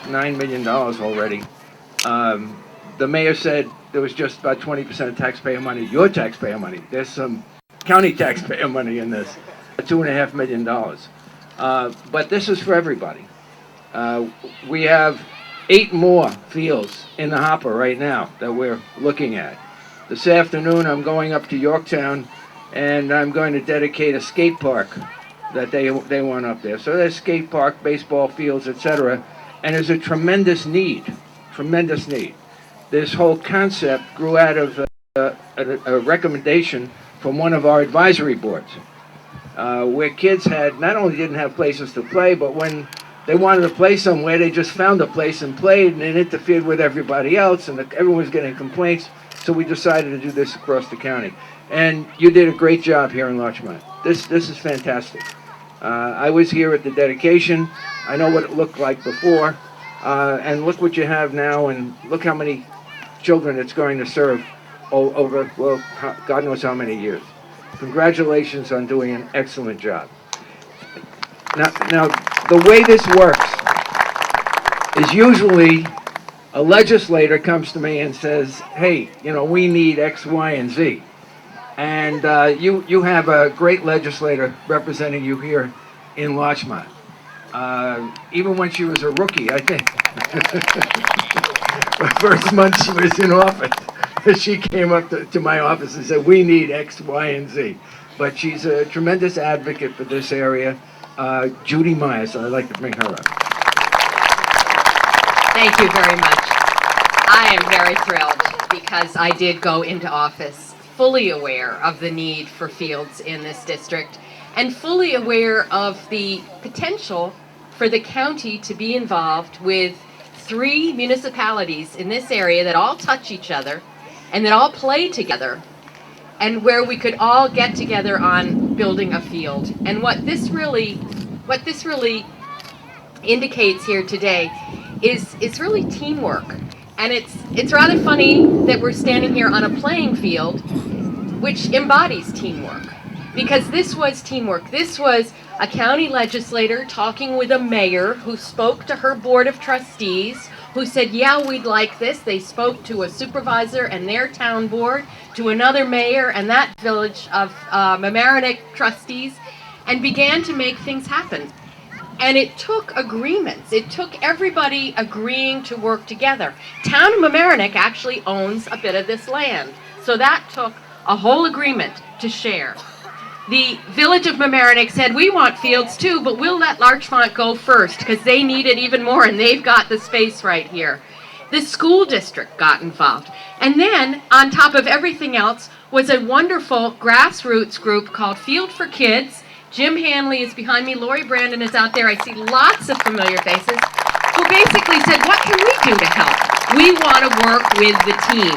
$9 million already. The mayor said there was just about 20% of taxpayer money, your taxpayer money. There's some county taxpayer money in this, $2.5 million. But this is for everybody. We have 8 more fields in the hopper right now that we're looking at. This afternoon I'm going up to Yorktown and I'm going to dedicate a skate park that they want up there. So there's skate park, baseball fields, etc. And there's a tremendous need. This whole concept grew out of a recommendation from one of our advisory boards, where kids not only didn't have places to play, but when they wanted to play somewhere, they just found a place and played, and it interfered with everybody else, and everyone was getting complaints. So we decided to do this across the county. And you did a great job here in Larchmont. This is fantastic. I was here at the dedication. I know what it looked like before. And look what you have now, and look how many children it's going to serve over, well, God knows how many years. Congratulations on doing an excellent job. Now, the way this works is usually a legislator comes to me and says, hey, we need X, Y, and Z. And you have a great legislator representing you here in Larchmont. Even when she was a rookie, I think. The first month she was in office, she came up to my office and said, we need X, Y, and Z. But she's a tremendous advocate for this area. Judy Myers, so I'd like to bring her up. Thank you very much. I am very thrilled because I did go into office fully aware of the need for fields in this district and fully aware of the potential for the county to be involved with 3 municipalities in this area that all touch each other and that all play together, and where we could all get together on building a field. And what this really indicates here today is really teamwork. And it's rather funny that we're standing here on a playing field which embodies teamwork, because this was teamwork. This was a county legislator talking with a mayor who spoke to her board of trustees, who said, yeah, we'd like this. They spoke to a supervisor and their town board, to another mayor and that village of Mamaroneck trustees, and began to make things happen. And it took agreements. It took everybody agreeing to work together. Town of Mamaroneck actually owns a bit of this land, so that took a whole agreement to share. The village of Mamaroneck said, we want fields too, but we'll let Larchmont go first because they need it even more and they've got the space right here. The school district got involved. And then, on top of everything else, was a wonderful grassroots group called Field for Kids. Jim Hanley is behind me, Lori Brandon is out there, I see lots of familiar faces, who basically said, what can we do to help? We want to work with the team.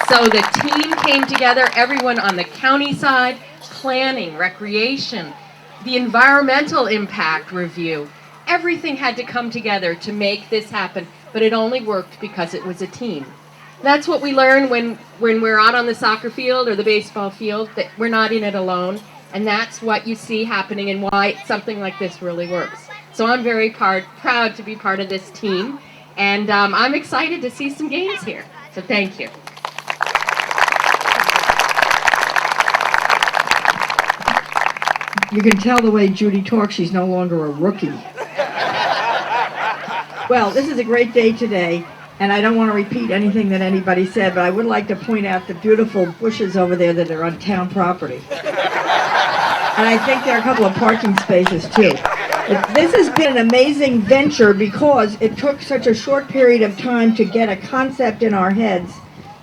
So the team came together, everyone on the county side, planning, recreation, the environmental impact review. Everything had to come together to make this happen, but it only worked because it was a team. That's what we learn when we're out on the soccer field or the baseball field, that we're not in it alone, and that's what you see happening and why something like this really works. So I'm very proud to be part of this team, and I'm excited to see some games here. So thank you. You can tell the way Judy talks, she's no longer a rookie. Well, this is a great day today, and I don't want to repeat anything that anybody said, but I would like to point out the beautiful bushes over there that are on town property. And I think there are a couple of parking spaces, too. This has been an amazing venture because it took such a short period of time to get a concept in our heads,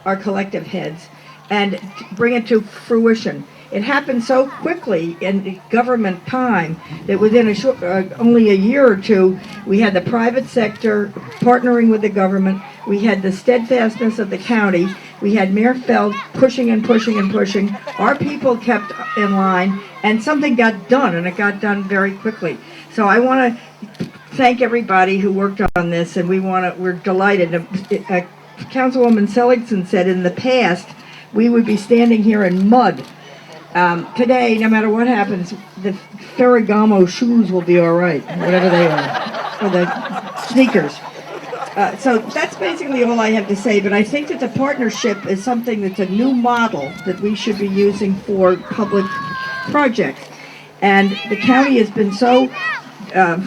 our collective heads, and bring it to fruition. It happened so quickly in government time that within only a year or two, we had the private sector partnering with the government. We had the steadfastness of the county. We had Mayor Feld pushing and pushing and pushing. Our people kept in line, and something got done, and it got done very quickly. So I want to thank everybody who worked on this, and we're delighted. Councilwoman Seligson said in the past we would be standing here in mud. Today, no matter what happens, the Ferragamo shoes will be all right, whatever they are, or the sneakers. So that's basically all I have to say, but I think that the partnership is something that's a new model that we should be using for public projects. And the county has been so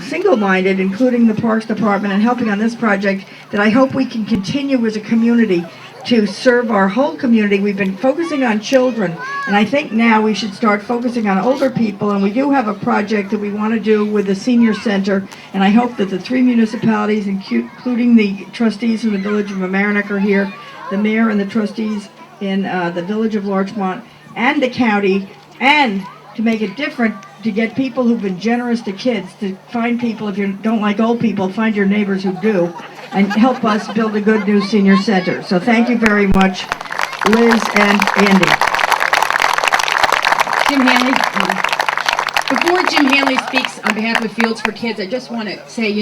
single-minded, including the Parks Department, and helping on this project, that I hope we can continue as a community to serve our whole community. We've been focusing on children, and I think now we should start focusing on older people, and we do have a project that we want to do with the senior center, and I hope that the 3 municipalities, including the trustees from the village of Mamaroneck are here, the mayor and the trustees in the village of Larchmont, and the county, and to make it different, to get people who've been generous to kids, to find people, if you don't like old people, find your neighbors who do, and help us build a good new senior center. So thank you very much, Liz and Andy. Jim Hanley. Before Jim Hanley speaks on behalf of Fields for Kids, I just want to say,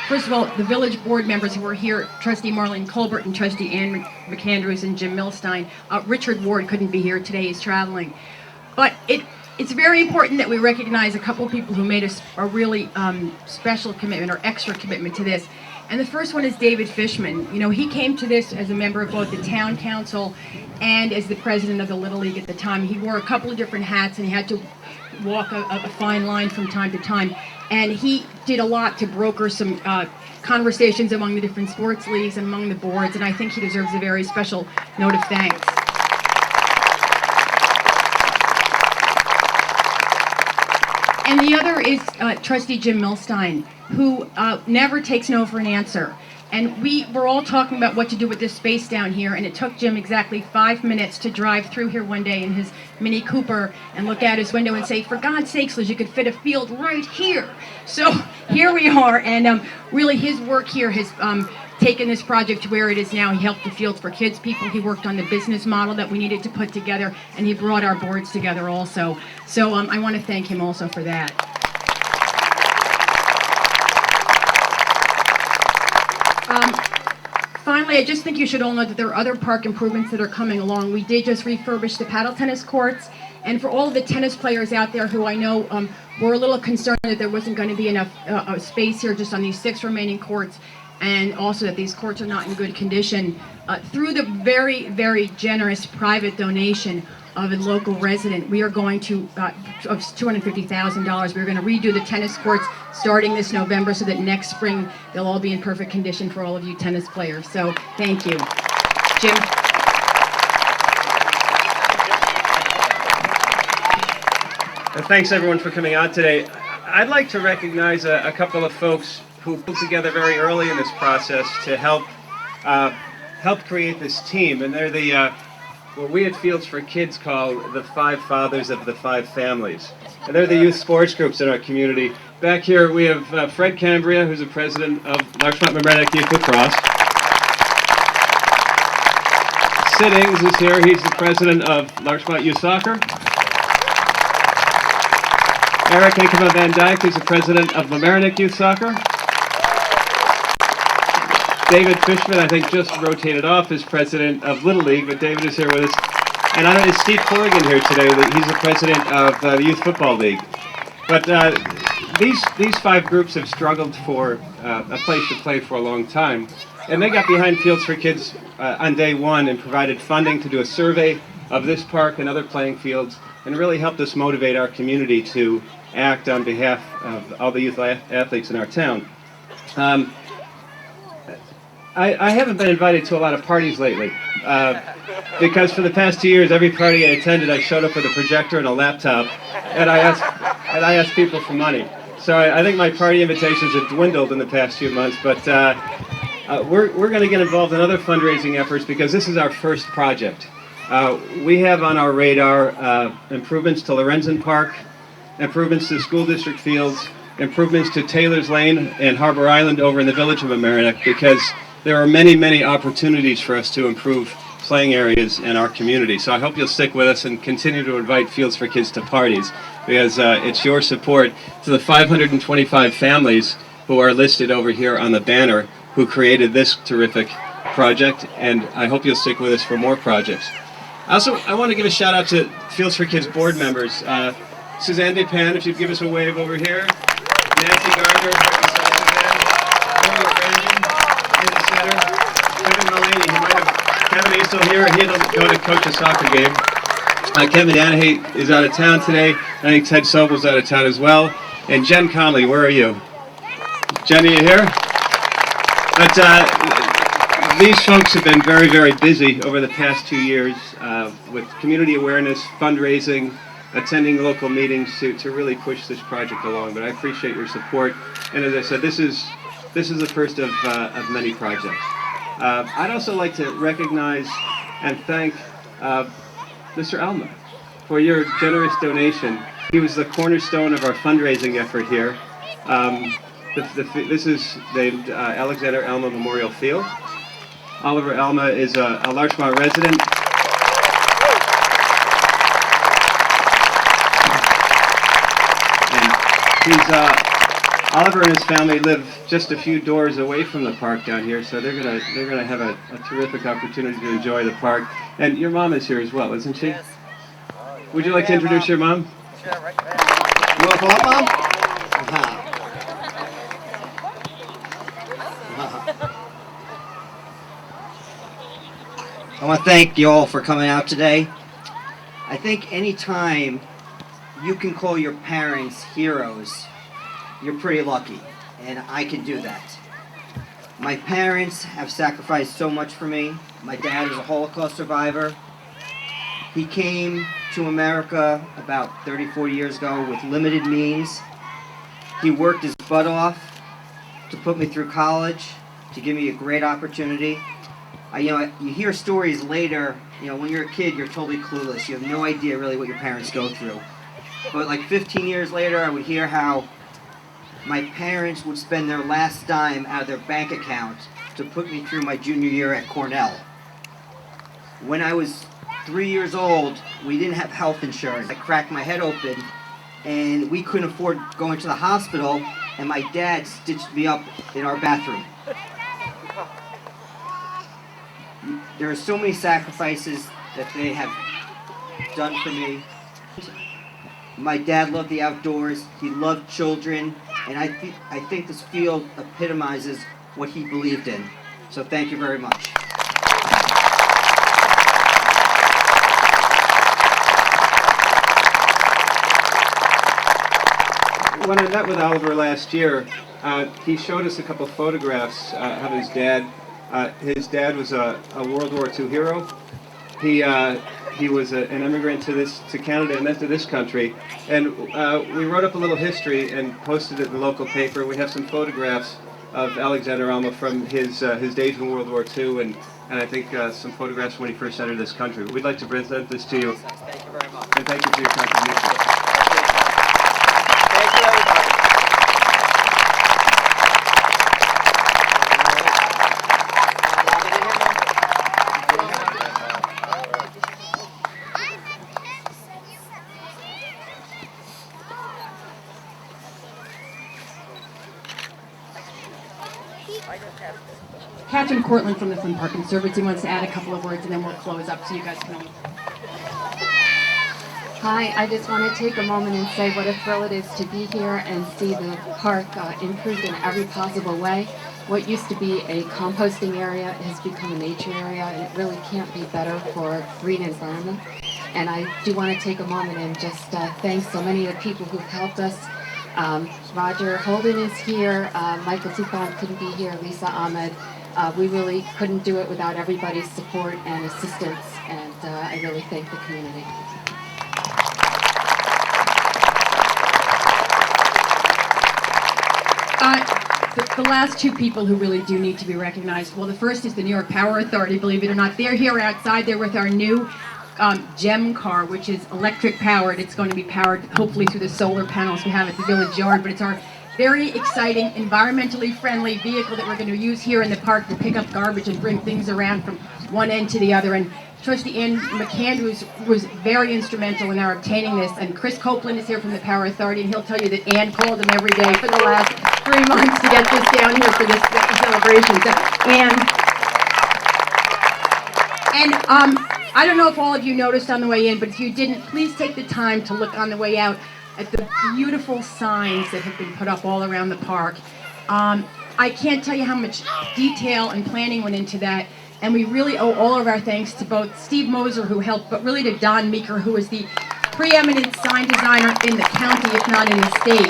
first of all, the village board members who are here, Trustee Marlene Colbert and Trustee Ann McAndrews and Jim Milstein. Richard Ward couldn't be here today, he's traveling. But it's very important that we recognize a couple of people who made a really special commitment or extra commitment to this. And the first one is David Fishman. He came to this as a member of both the town council and as the president of the Little League at the time. He wore a couple of different hats and he had to walk a fine line from time to time. And he did a lot to broker some conversations among the different sports leagues and among the boards, and I think he deserves a very special note of thanks. And the other is Trustee Jim Milstein, who never takes no for an answer. And we were all talking about what to do with this space down here, and it took Jim exactly 5 minutes to drive through here one day in his Mini Cooper and look out his window and say, for God's sakes, Liz, you could fit a field right here. So here we are, and really his work here has taken this project to where it is now. He helped the Fields for Kids people. He worked on the business model that we needed to put together, and he brought our boards together also. So I want to thank him also for that. Finally, I just think you should all know that there are other park improvements that are coming along. We did just refurbish the paddle tennis courts, and for all of the tennis players out there who I know were a little concerned that there wasn't going to be enough space here just on these 6 remaining courts, and also that these courts are not in good condition, through the very, very generous private donation of a local resident, we are going to, of $250,000, we're going to redo the tennis courts starting this November so that next spring they'll all be in perfect condition for all of you tennis players. So, thank you. Jim? Thanks everyone for coming out today. I'd like to recognize a couple of folks who pulled together very early in this process to help create this team, and they're the what we at Fields for Kids call the 5 fathers of the 5 families. And they're the youth sports groups in our community. Back here we have Fred Cambria, who's the president of Larchmont Mamaroneck Youth Lacrosse. Sid Ings is here, he's the president of Larchmont Youth Soccer. Eric Hinkema Van Dyke, who's the president of Mamaroneck Youth Soccer. David Fishman, I think, just rotated off as president of Little League, but David is here with us. And I know is Steve Corrigan here today. He's the president of the Youth Football League. But these 5 groups have struggled for a place to play for a long time. And they got behind Fields for Kids on day one and provided funding to do a survey of this park and other playing fields, and really helped us motivate our community to act on behalf of all the youth athletes in our town. I haven't been invited to a lot of parties lately, because for the past 2 years, every party I attended, I showed up with a projector and a laptop, and I asked people for money. So I think my party invitations have dwindled in the past few months, but we're going to get involved in other fundraising efforts because this is our first project. We have on our radar improvements to Lorenzen Park, improvements to school district fields, improvements to Taylor's Lane and Harbor Island over in the village of Mamaroneck, because there are many, many opportunities for us to improve playing areas in our community. So I hope you'll stick with us and continue to invite Fields for Kids to parties, because it's your support to the 525 families who are listed over here on the banner who created this terrific project, and I hope you'll stick with us for more projects. Also, I want to give a shout out to Fields for Kids board members. Suzanne DePan, if you'd give us a wave over here. Nancy Gardner, also here going to coach a soccer game. Kevin Danahay is out of town today. I think Ted Sobel's out of town as well. And Jen Conley, where are you? Jen, are you here? But these folks have been very, very busy over the past 2 years with community awareness, fundraising, attending local meetings to really push this project along. But I appreciate your support. And as I said, this is the first of many projects. I'd also like to recognize and thank Mr. Alma for your generous donation. He was the cornerstone of our fundraising effort here. This is named Alexander Alma Memorial Field. Oliver Alma is a Larchmont resident. And Oliver and his family live just a few doors away from the park down here, so they're gonna have a terrific opportunity to enjoy the park. And your mom is here as well, isn't she? Yes. Would you like to introduce your mom? Sure, right there. You want to pull up, Mom? I want to thank you all for coming out today. I think anytime you can call your parents heroes, you're pretty lucky, and I can do that. My parents have sacrificed so much for me. My dad is a Holocaust survivor. He came to America about 30, 40 years ago with limited means. He worked his butt off to put me through college, to give me a great opportunity. You hear stories later, when you're a kid, you're totally clueless. You have no idea really what your parents go through. But like 15 years later, I would hear how my parents would spend their last dime out of their bank account to put me through my junior year at Cornell. When I was 3 years old, we didn't have health insurance. I cracked my head open, and we couldn't afford going to the hospital, and my dad stitched me up in our bathroom. There are so many sacrifices that they have done for me. My dad loved the outdoors, he loved children, and I think this field epitomizes what he believed in. So thank you very much. When I met with Oliver last year, he showed us a couple photographs of his dad. His dad was a World War II hero. He was an immigrant to Canada and then to this country. And we wrote up a little history and posted it in the local paper. We have some photographs of Alexander Alma from his days in World War II and I think some photographs when he first entered this country. We'd like to present this to you. Thank you very much. And thank you for your contribution. Thank you, everybody. Catherine Cortland from the Flint Park Conservancy wants to add a couple of words, and then we'll close up so you guys can all... Hi, I just want to take a moment and say what a thrill it is to be here and see the park improved in every possible way. What used to be a composting area has become a nature area, and it really can't be better for a green environment. And I do want to take a moment and just thank so many of the people who've helped us. Roger Holden is here, Michael Tufan couldn't be here, Lisa Ahmed. We really couldn't do it without everybody's support and assistance, and I really thank the community. The last two people who really do need to be recognized, well, the first is the New York Power Authority, believe it or not. They're here outside. They're with our new GEM car, which is electric powered. It's going to be powered hopefully through the solar panels we have at the Village Yard, but it's our very exciting, environmentally friendly vehicle that we're going to use here in the park to pick up garbage and bring things around from one end to the other. And Trustee Ann McAndrews was very instrumental in our obtaining this. And Chris Copeland is here from the Power Authority, and he'll tell you that Ann called him every day for the last 3 months to get this down here for this celebration. So, and I don't know if all of you noticed on the way in, but if you didn't, please take the time to look on the way out at the beautiful signs that have been put up all around the park. I can't tell you how much detail and planning went into that. And we really owe all of our thanks to both Steve Moser, who helped, but really to Don Meeker, who is the preeminent sign designer in the county, if not in the state.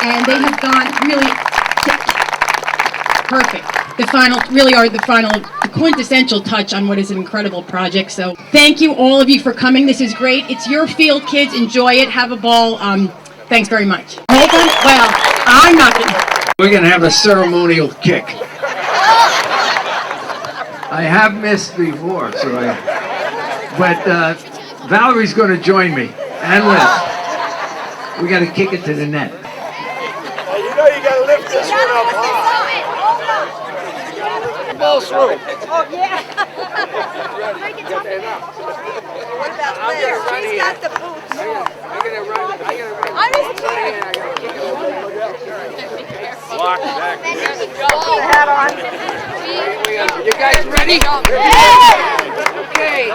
And they have gone really perfect. The quintessential touch on what is an incredible project. So thank you, all of you, for coming. This is great. It's your field, kids. Enjoy it. Have a ball. Thanks very much. Hold on. Well, I'm not going to. We're going to have a ceremonial kick. I have missed before, but Valerie's going to join me, and Liz. We got to kick it to the net. You know you got to lift this one up high. Ball through. Oh, yeah. Break it up. What about Liz? She's got the boots. I gotta run. I'm just kidding. Lock back. Put the hat on. You guys ready? Okay.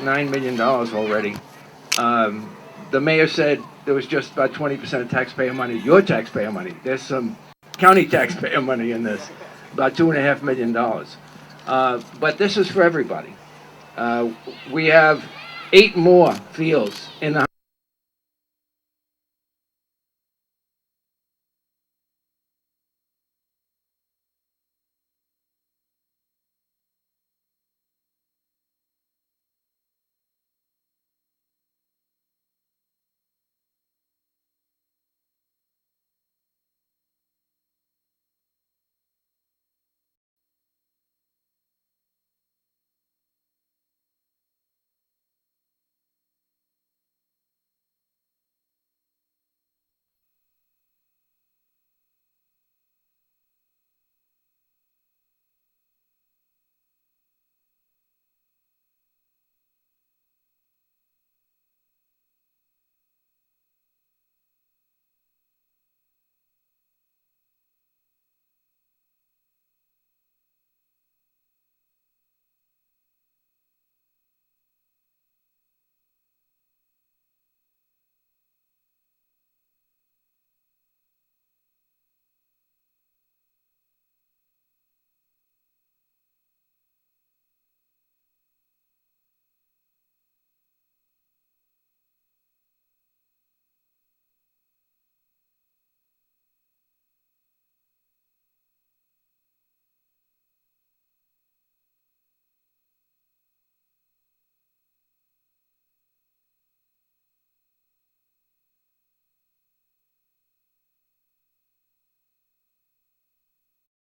$9 million already. The mayor said there was just about 20% of taxpayer money, your taxpayer money. There's some county taxpayer money in this, about $2.5 million. But this is for everybody. We have 8 more fields in the